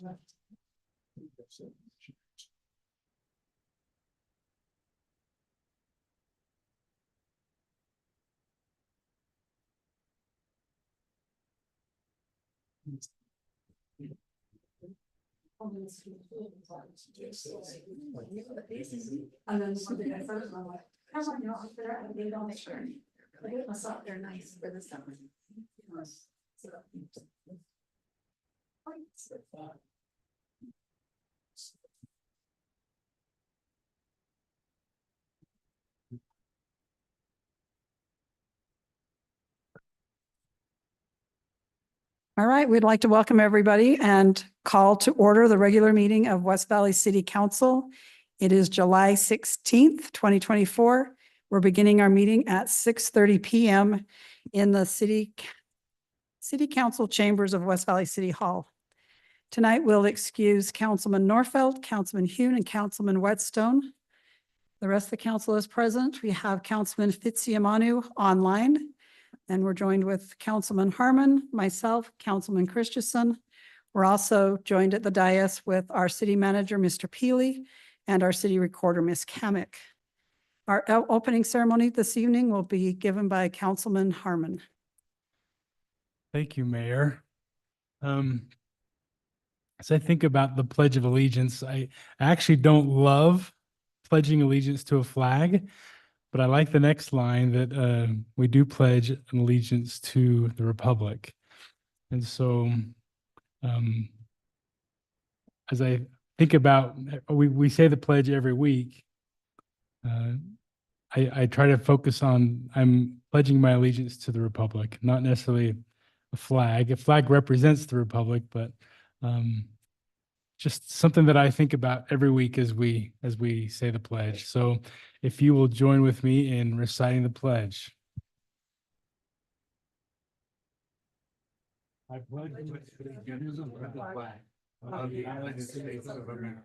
And then something I said, and I'm like, come on, you're up there, and they don't make sure. I thought they're nice for the summer. All right, we'd like to welcome everybody and call to order the regular meeting of West Valley City Council. It is July 16th, 2024. We're beginning our meeting at 6:30 p.m. in the City Council chambers of West Valley City Hall. Tonight, we'll excuse Councilman Norfelt, Councilman Hune, and Councilman Whetstone. The rest of the council is present. We have Councilman Fitsiamanu online. And we're joined with Councilman Harmon, myself, Councilman Christensen. We're also joined at the dais with our city manager, Mr. Peely, and our city recorder, Ms. Kamick. Our opening ceremony this evening will be given by Councilman Harmon. Thank you, Mayor. As I think about the Pledge of Allegiance, I actually don't love pledging allegiance to a flag, but I like the next line that we do pledge an allegiance to the Republic. And so as I think about, we say the pledge every week, I try to focus on, I'm pledging my allegiance to the Republic, not necessarily a flag. A flag represents the Republic, but just something that I think about every week as we say the pledge. So if you will join with me in reciting the pledge. I pledge allegiance to the flag of the United States of America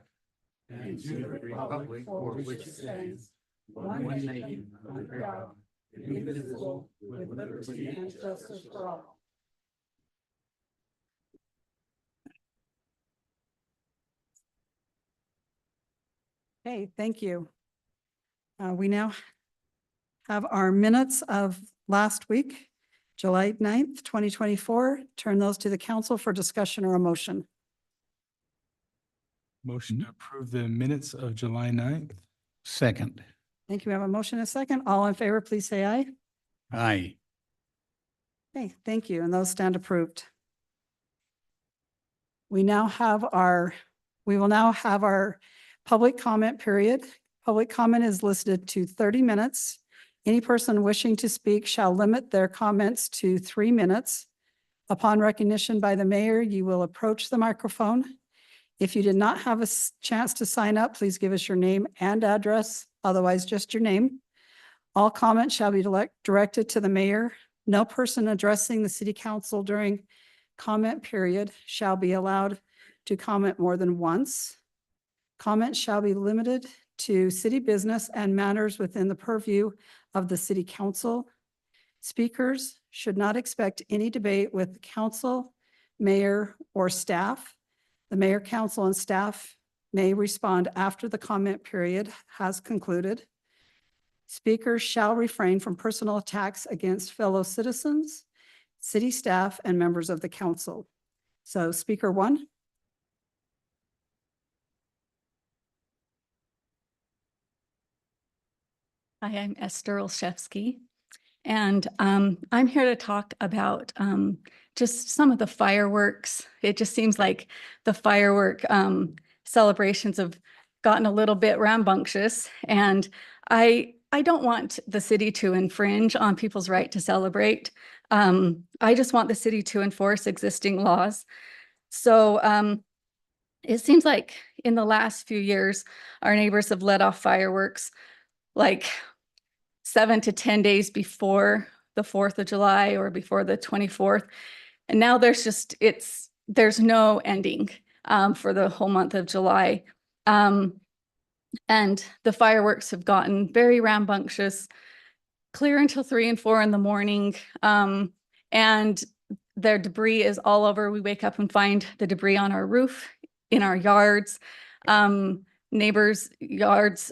and to the republic for which it stands, one nation under God, indivisible, with liberty and justice for all. Okay, thank you. We now have our minutes of last week, July 9th, 2024. Turn those to the council for discussion or a motion. Motion to approve the minutes of July 9th. Second. Thank you. We have a motion and a second. All in favor, please say aye. Aye. Okay, thank you. And those stand approved. We will now have our public comment period. Public comment is listed to 30 minutes. Any person wishing to speak shall limit their comments to 3 minutes. Upon recognition by the mayor, you will approach the microphone. If you did not have a chance to sign up, please give us your name and address, otherwise just your name. All comments shall be directed to the mayor. No person addressing the city council during comment period shall be allowed to comment more than once. Comments shall be limited to city business and matters within the purview of the city council. Speakers should not expect any debate with the council, mayor, or staff. The mayor, council, and staff may respond after the comment period has concluded. Speakers shall refrain from personal attacks against fellow citizens, city staff, and members of the council. So, speaker one. Hi, I'm Esther Olszewski, and I'm here to talk about just some of the fireworks. It just seems like the firework celebrations have gotten a little bit rambunctious, and I don't want the city to infringe on people's right to celebrate. I just want the city to enforce existing laws. So it seems like in the last few years, our neighbors have let off fireworks like 7 to 10 days before the 4th of July or before the 24th. And now there's no ending for the whole month of July. And the fireworks have gotten very rambunctious, clear until 3 and 4 in the morning. And their debris is all over. We wake up and find the debris on our roof in our yards, neighbors' yards,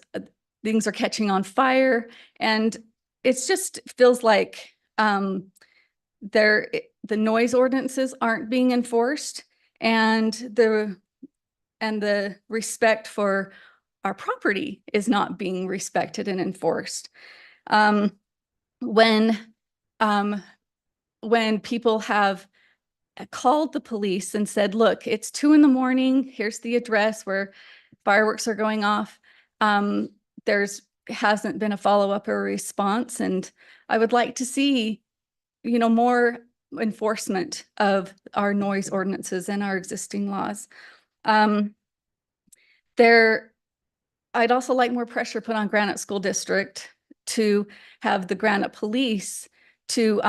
things are catching on fire. And it's just feels like the noise ordinances aren't being enforced, and the respect for our property is not being respected and enforced. When people have called the police and said, look, it's 2 a.m, here's the address where fireworks are going off, there's hasn't been a follow-up or a response. And I would like to see, more enforcement of our noise ordinances and our existing laws. I'd also like more pressure put on Granite School District to have the Granite Police to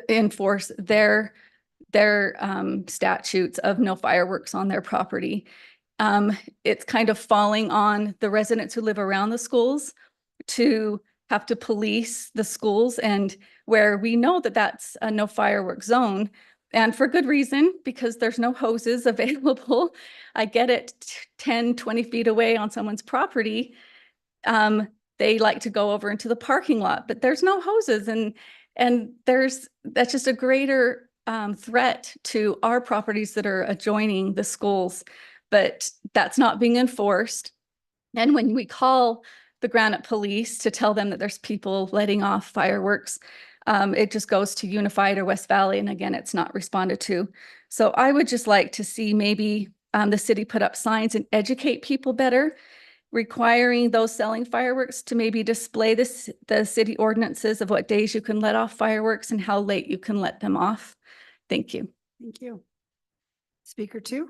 enforce their statutes of no fireworks on their property. It's kind of falling on the residents who live around the schools to have to police the schools, and where we know that that's a no fireworks zone, and for good reason, because there's no hoses available. I get it, 10, 20 feet away on someone's property. They like to go over into the parking lot, but there's no hoses, and that's just a greater threat to our properties that are adjoining the schools, but that's not being enforced. And when we call the Granite Police to tell them that there's people letting off fireworks, it just goes to Unified or West Valley, and again, it's not responded to. So I would just like to see maybe the city put up signs and educate people better, requiring those selling fireworks to maybe display the city ordinances of what days you can let off fireworks and how late you can let them off. Thank you. Thank you. Speaker 2.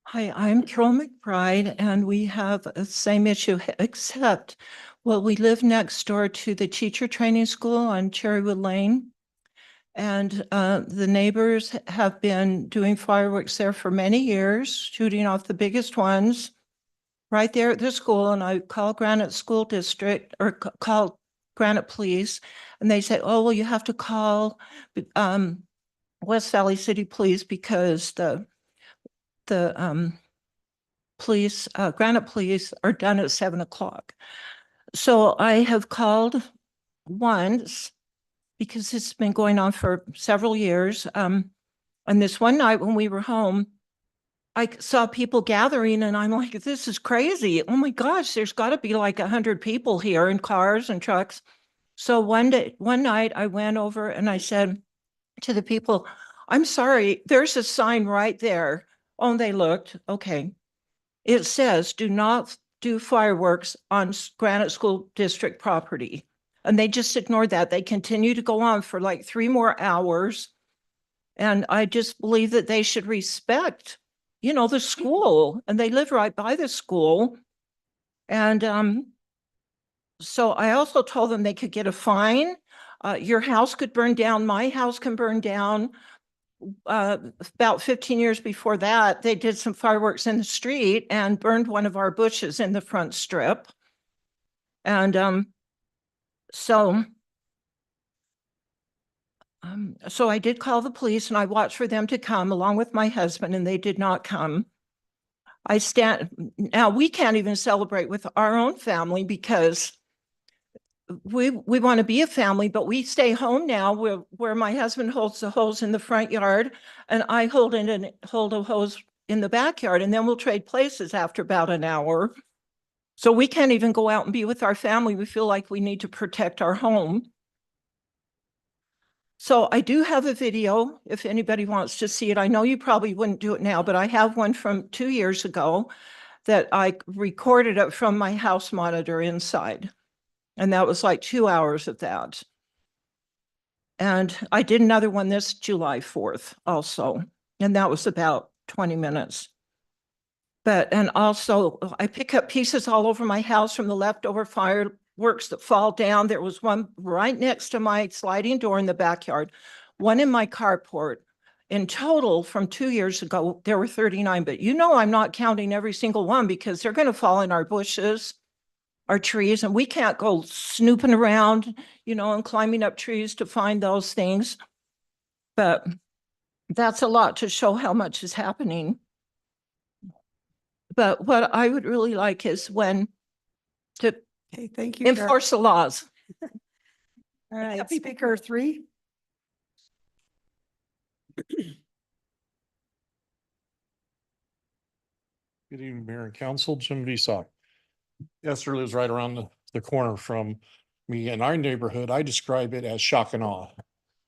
Hi, I'm Carol McBride, and we have the same issue, except, well, we live next door to the teacher training school on Cherrywood Lane. And the neighbors have been doing fireworks there for many years, shooting off the biggest ones right there at the school. And I call Granite School District, or call Granite Police, and they say, oh, well, you have to call West Valley City Police because the police, Granite Police are done at 7 o'clock. So I have called once because it's been going on for several years. And this one night when we were home, I saw people gathering, and I'm like, this is crazy. Oh my gosh, there's got to be like 100 people here in cars and trucks. So one night I went over and I said to the people, I'm sorry, there's a sign right there. Oh, and they looked, okay. It says, do not do fireworks on Granite School District property. And they just ignored that. They continue to go on for like 3 more hours. And I just believe that they should respect, the school, and they live right by the school. And so I also told them they could get a fine. Your house could burn down. My house can burn down. About 15 years before that, they did some fireworks in the street and burned one of our bushes in the front strip. And so I did call the police, and I watched for them to come along with my husband, and they did not come. Now we can't even celebrate with our own family because we want to be a family, but we stay home now where my husband holds the hose in the front yard and I hold a hose in the backyard, and then we'll trade places after about an hour. So we can't even go out and be with our family. We feel like we need to protect our home. So I do have a video if anybody wants to see it. I know you probably wouldn't do it now, but I have one from 2 years ago that I recorded it from my house monitor inside. And that was like 2 hours of that. And I did another one this July 4th also. And that was about 20 minutes. And also I pick up pieces all over my house from the leftover fireworks that fall down. There was one right next to my sliding door in the backyard, one in my carport. In total, from 2 years ago, there were 39, but I'm not counting every single one because they're going to fall in our bushes, our trees, and we can't go snooping around, and climbing up trees to find those things. But that's a lot to show how much is happening. But what I would really like is when to Okay, thank you. Carol. enforce the laws. All right, speaker 3. Good evening, Mayor and Council. Jim Visock. Esther lives right around the corner from me. In our neighborhood, I describe it as shock and awe.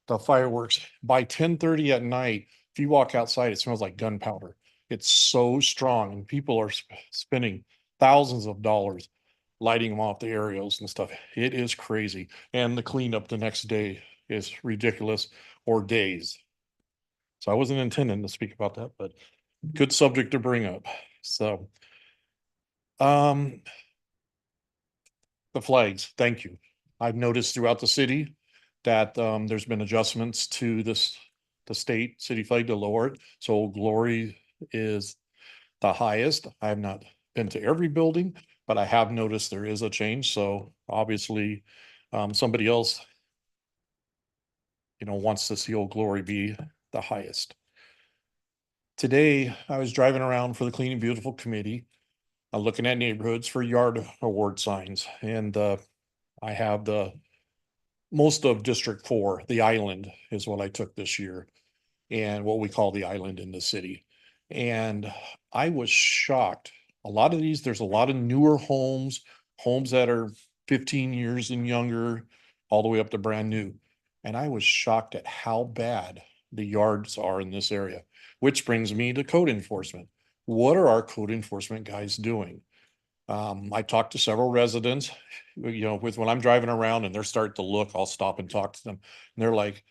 The fireworks by 10:30 at night, if you walk outside, it smells like gunpowder. It's so strong and people are spending thousands of dollars lighting them off the aerials and stuff. It is crazy. And the cleanup the next day is ridiculous, or days. So I wasn't intending to speak about that, but good subject to bring up. So, the flags, thank you. I've noticed throughout the city that, there's been adjustments to the state city flag to lower it. So Old Glory is the highest. I have not been to every building, but I have noticed there is a change. So obviously, somebody else, wants to see Old Glory be the highest. Today, I was driving around for the Clean and Beautiful Committee, looking at neighborhoods for yard award signs, and I have most of District 4, the island is what I took this year, and what we call the island in the city. And I was shocked. A lot of these, there's a lot of newer homes that are 15 years and younger, all the way up to brand new. And I was shocked at how bad the yards are in this area, which brings me to code enforcement. What are our code enforcement guys doing? I talked to several residents, when I'm driving around and they're starting to look, I'll stop and talk to them. And they're like,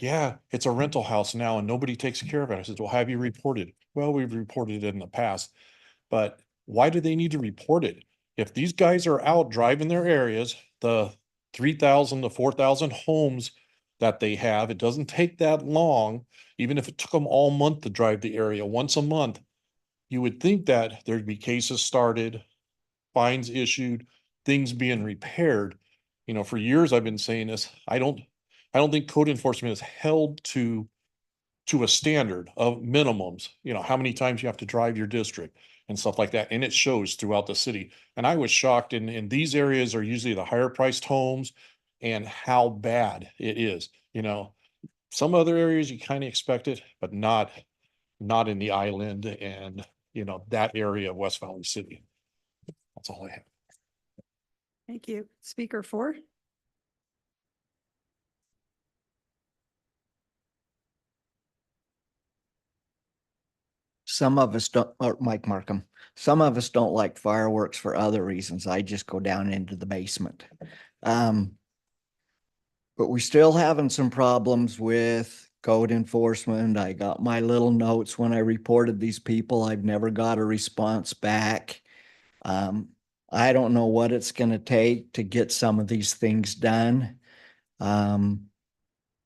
yeah, it's a rental house now and nobody takes care of it. I said, well, have you reported? Well, we've reported it in the past, but why do they need to report it? If these guys are out driving their areas, the 3,000 to 4,000 homes that they have, it doesn't take that long. Even if it took them all month to drive the area once a month, you would think that there'd be cases started, fines issued, things being repaired. For years I've been saying this. I don't think code enforcement is held to a standard of minimums, how many times you have to drive your district and stuff like that. And it shows throughout the city. And I was shocked, in these areas are usually the higher priced homes, and how bad it is. Some other areas you kind of expect it, but not in the island and, that area of West Valley City. That's all I have. Thank you. Speaker 4. Some of us don't, or Mike Markham, some of us don't like fireworks for other reasons. I just go down into the basement. But we're still having some problems with code enforcement. I got my little notes when I reported these people. I've never got a response back. I don't know what it's going to take to get some of these things done.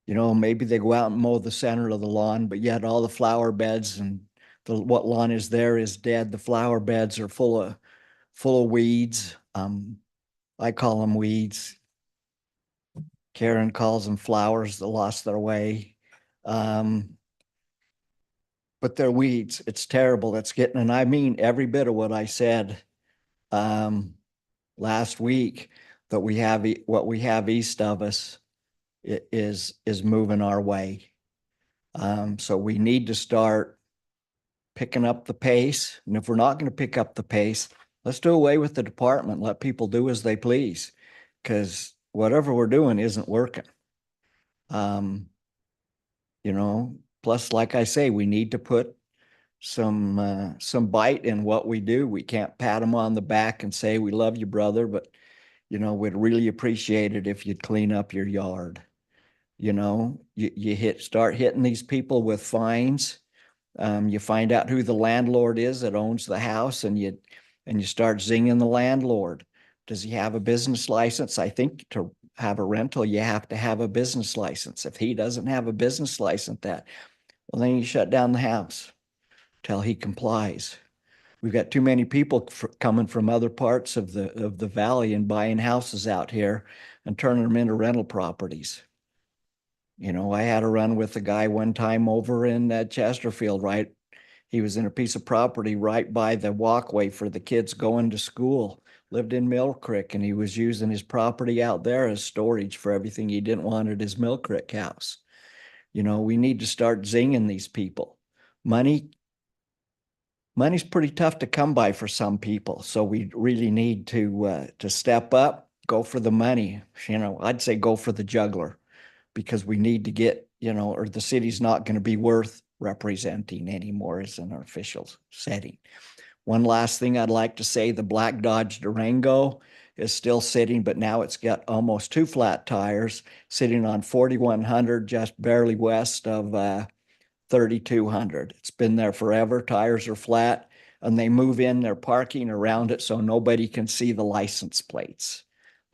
Maybe they go out and mow the center of the lawn, but yet all the flower beds and what lawn is there is dead. The flower beds are full of weeds. I call them weeds. Karen calls them flowers that lost their way. But they're weeds. It's terrible. And I mean every bit of what I said last week, that what we have east of us is moving our way. So we need to start picking up the pace. And if we're not going to pick up the pace, let's do away with the department. Let people do as they please, because whatever we're doing isn't working. Plus, like I say, we need to put some bite in what we do. We can't pat them on the back and say, we love you, brother, but, we'd really appreciate it if you'd clean up your yard. You start hitting these people with fines. You find out who the landlord is that owns the house, and you start zinging the landlord. Does he have a business license? I think to have a rental, you have to have a business license. If he doesn't have a business license, well, then you shut down the house till he complies. We've got too many people coming from other parts of the valley and buying houses out here and turning them into rental properties. You know, I had a run with a guy one time over in Chesterfield, right? He was in a piece of property right by the walkway for the kids going to school, lived in Mill Creek, and he was using his property out there as storage for everything he didn't want at his Mill Creek house. You know, we need to start zinging these people. Money's pretty tough to come by for some people, so we really need to step up, go for the money. You know, I'd say go for the juggler, because we need to get, you know, or the city's not going to be worth representing anymore as an official setting. One last thing I'd like to say, the black Dodge Durango is still sitting, but now it's got almost 2 flat tires sitting on 4,100, just barely west of 3,200. It's been there forever. Tires are flat, and they move in, they're parking around it so nobody can see the license plates.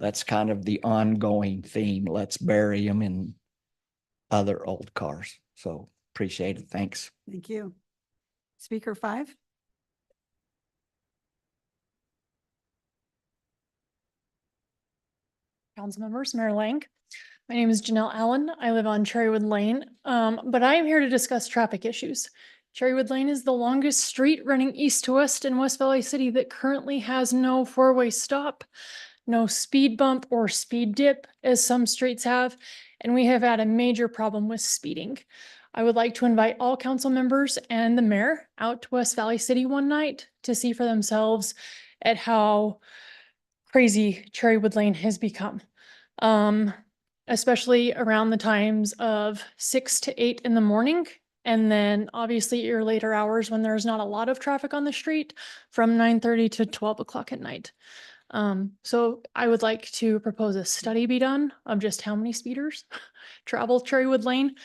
That's kind of the ongoing theme. Let's bury them in other old cars. So appreciate it. Thanks. Thank you. Speaker 5. Council members, Mayor Lang. My name is Janelle Allen. I live on Cherrywood Lane, but I am here to discuss traffic issues. Cherrywood Lane is the longest street running east to west in West Valley City that currently has no four-way stop, no speed bump or speed dip, as some streets have, and we have had a major problem with speeding. I would like to invite all council members and the mayor out to West Valley City one night to see for themselves at how crazy Cherrywood Lane has become. Especially around the times of 6 to 8 in the morning. And then obviously your later hours when there's not a lot of traffic on the street from 9:30 to 12 o'clock at night. So I would like to propose a study be done of just how many speeders travel Cherrywood Lane.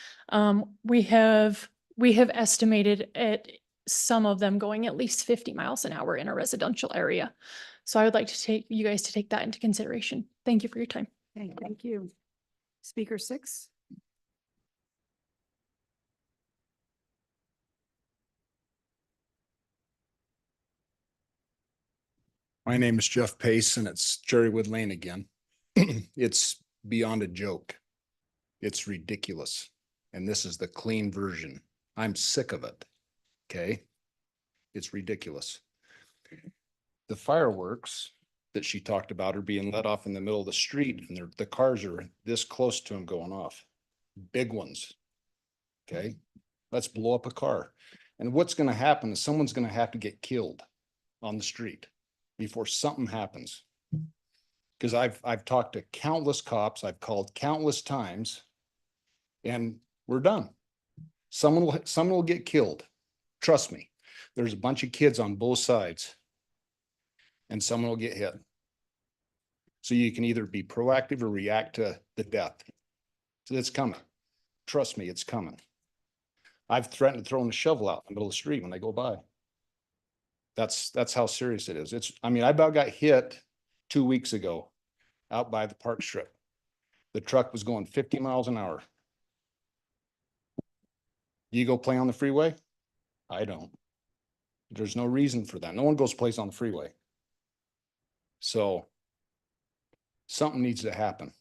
We have estimated at some of them going at least 50 miles an hour in a residential area. So I would like to take you guys to take that into consideration. Thank you for your time. Okay, thank you. Speaker 6. My name is Jeff Pace and it's Cherrywood Lane again. It's beyond a joke. It's ridiculous. And this is the clean version. I'm sick of it. Okay? It's ridiculous. The fireworks that she talked about are being let off in the middle of the street and the cars are this close to them going off. Big ones. Okay? Let's blow up a car. And what's going to happen is someone's going to have to get killed on the street before something happens. Because I've talked to countless cops, I've called countless times, and we're done. Someone will get killed. Trust me. There's a bunch of kids on both sides, and someone will get hit. So you can either be proactive or react to the death. So it's coming. Trust me, it's coming. I've threatened to throw a shovel out in the middle of the street when they go by. That's how serious it is. I mean, I about got hit 2 weeks ago out by the park strip. The truck was going 50 miles an hour. You go play on the freeway? I don't. There's no reason for that. No one goes plays on the freeway. So something needs to happen.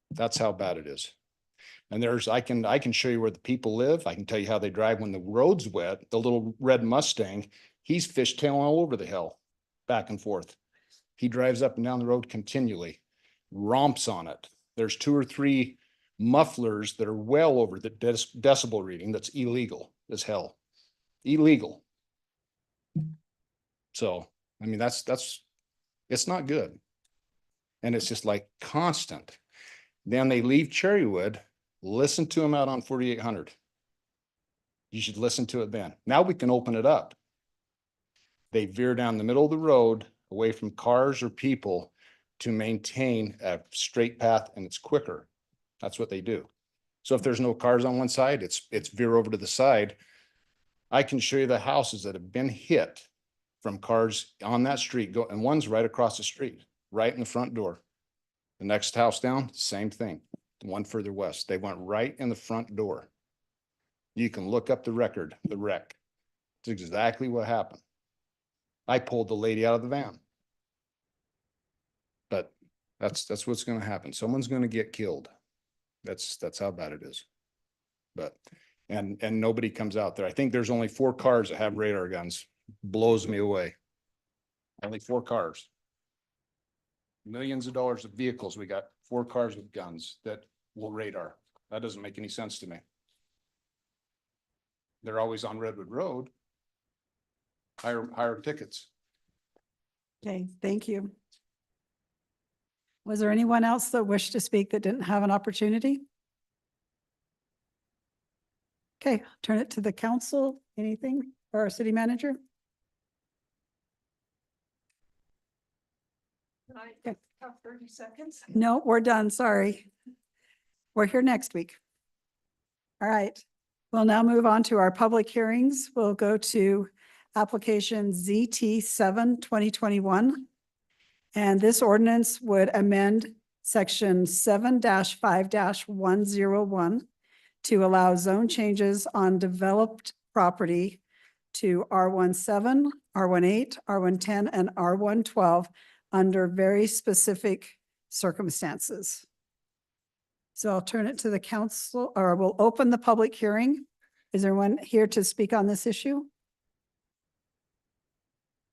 That's how bad it is. And I can show you where the people live. I can tell you how they drive when the road's wet. The little red Mustang, he's fishtailing all over the hill, back and forth. He drives up and down the road continually, romps on it. There's 2 or 3 mufflers that are well over the decibel reading. That's illegal as hell. Illegal. So, I mean, it's not good. And it's just like constant. Then they leave Cherrywood, listen to them out on 4,800. You should listen to it then. Now we can open it up. They veer down the middle of the road away from cars or people to maintain a straight path, and it's quicker. That's what they do. So if there's no cars on one side, it's veer over to the side. I can show you the houses that have been hit from cars on that street, and one's right across the street, right in the front door. The next house down, same thing. The one further west, they went right in the front door. You can look up the record, the wreck. It's exactly what happened. I pulled the lady out of the van. But that's what's going to happen. Someone's going to get killed. That's how bad it is. But, and nobody comes out there. I think there's only 4 cars that have radar guns. Blows me away. Only 4 cars. Millions of dollars of vehicles. We got 4 cars with guns that will radar. That doesn't make any sense to me. They're always on Redwood Road. Higher tickets. Okay, thank you. Was there anyone else that wished to speak that didn't have an opportunity? Okay, turn it to the council. Anything or our city manager? Okay. 30 seconds. No, we're done. Sorry. We're here next week. All right. We'll now move on to our public hearings. We'll go to application ZT 7, 2021. And this ordinance would amend section 7-5-101 to allow zone changes on developed property to R17, R18, R110, and R112 under very specific circumstances. So I'll turn it to the council, or we'll open the public hearing. Is there anyone here to speak on this issue?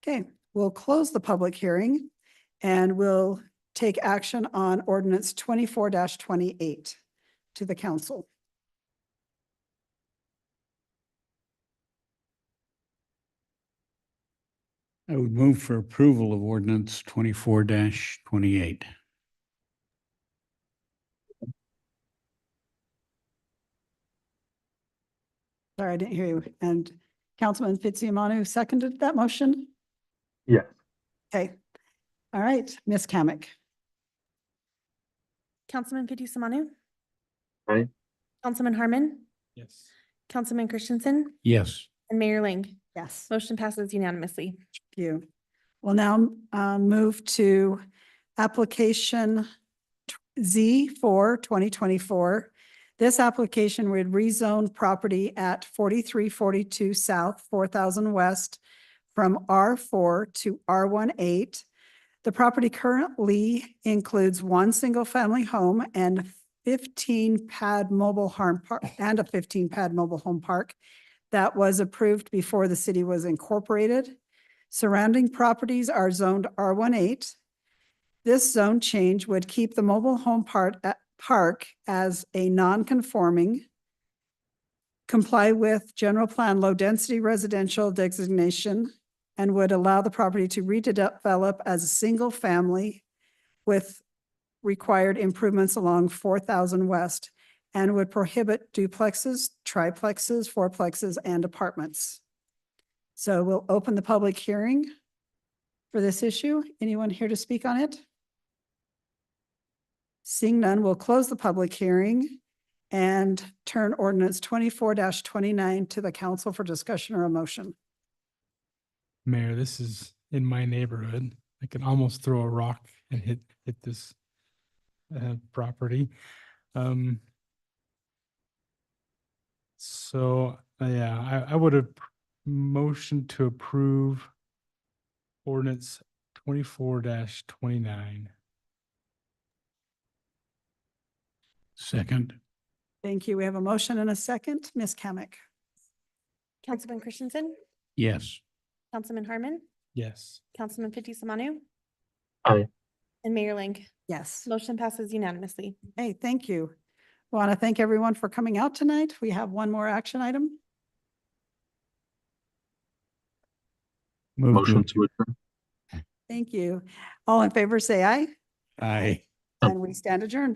Okay, we'll close the public hearing and we'll take action on ordinance 24-28 to the council. I would move for approval of ordinance 24-28. Sorry, I didn't hear you. And Councilman Fitzsimonu seconded that motion? Yes. Okay. All right, Ms. Kamic. Councilman Fitzie Umanu. Aye. Councilman Harmon, Yes. Councilman Christensen, Yes. and Mayor Ling. Yes. Motion passes unanimously. Thank you. We'll now move to application Z4 2024. This application would rezone property at 4342 South, 4000 West from R4 to R18. The property currently includes 1 single-family home and 15 pad mobile home park and a 15 pad mobile home park that was approved before the city was incorporated. Surrounding properties are zoned R18. This zone change would keep the mobile home park as a non-conforming, comply with general plan low-density residential designation, and would allow the property to redevelop as a single family with required improvements along 4000 West, and would prohibit duplexes, triplexes, fourplexes, and apartments. So we'll open the public hearing for this issue. Anyone here to speak on it? Seeing none, we'll close the public hearing and turn ordinance 24-29 to the council for discussion or a motion. Mayor, this is in my neighborhood. I can almost throw a rock and hit this property. Yeah, I would have motioned to approve ordinance 24-29. Second. Thank you. We have a motion and a second. Ms. Kamic. Councilman Christensen, Yes. Councilman Harmon, Yes. Councilman Fitzie Umanu. Aye. And Mayor Ling. Yes. Motion passes unanimously. Hey, thank you. Want to thank everyone for coming out tonight. We have one more action item. Move Motion to adjourn. Thank you. All in favor, say aye, Aye. and we stand adjourned.